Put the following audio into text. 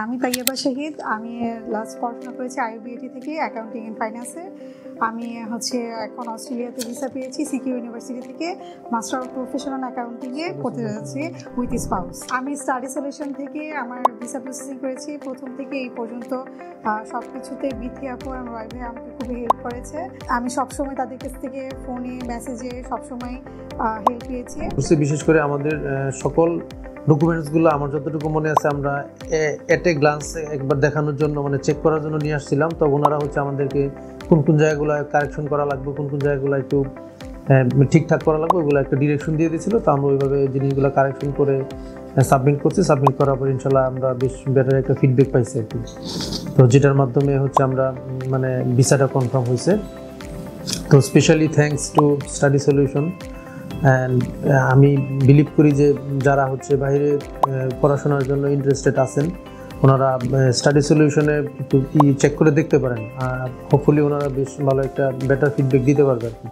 আমি তাইয়েবা শহীদ। আমি লাস্ট পড়াশোনা করেছি আইউবিএটি থেকে অ্যাকাউন্টিং অ্যান্ড ফাইন্যান্সে। আমি এখন অস্ট্রেলিয়াতে ভিসা পেয়েছি সিকিউ ইউনিভার্সিটি থেকে মাস্টার অফ প্রফেশনাল অ্যাকাউন্টিংয়ে পড়তে যাচ্ছি উইথ স্পাউস। আমি স্টাডি সলিউশন থেকে আমার ভিসা প্রসেসিং করেছি প্রথম থেকে এই পর্যন্ত সব কিছুতে বিথি আপু আর রয় ভাই আমাকে খুবই হেল্প করেছে। আমি সবসময় তাদের কাছ থেকে ফোনে মেসেজে সবসময় হেল্প পেয়েছি। বিশেষ করে আমাদের সকল ডকুমেন্টসগুলো আমার যতটুকু মনে আছে আমরা এট এ গ্লান্স একবার দেখানোর জন্য চেক করার জন্য নিয়ে আসছিলাম। তো ওনারা আমাদেরকে কোন কোন জায়গাগুলো কারেকশন করা লাগবে, কোন কোন জায়গাগুলো একটু ঠিকঠাক করা লাগবে ওগুলো একটা ডিরেকশন দিয়ে দিয়েছিল। তো আমরা ওইভাবে জিনিসগুলো কারেকশন করে সাবমিট করছি। সাবমিট করার পর ইনশাল্লাহ আমরা বেশ বেটার একটা ফিডব্যাক পাইছি আর কি। তো যেটার মাধ্যমে আমরা ভিসাটা কনফার্ম হয়েছে। তো specially thanks to study solution. And আমি বিলিভ করি যে যারা বাইরে পড়াশোনার জন্য ইন্টারেস্টেড আছেন ওনারা স্টাডি সলিউশনে একটু চেক করে দেখতে পারেন। হোপফুলি ওনারা বেশ ভালো একটা বেটার ফিডব্যাক দিতে পারবে আর কি।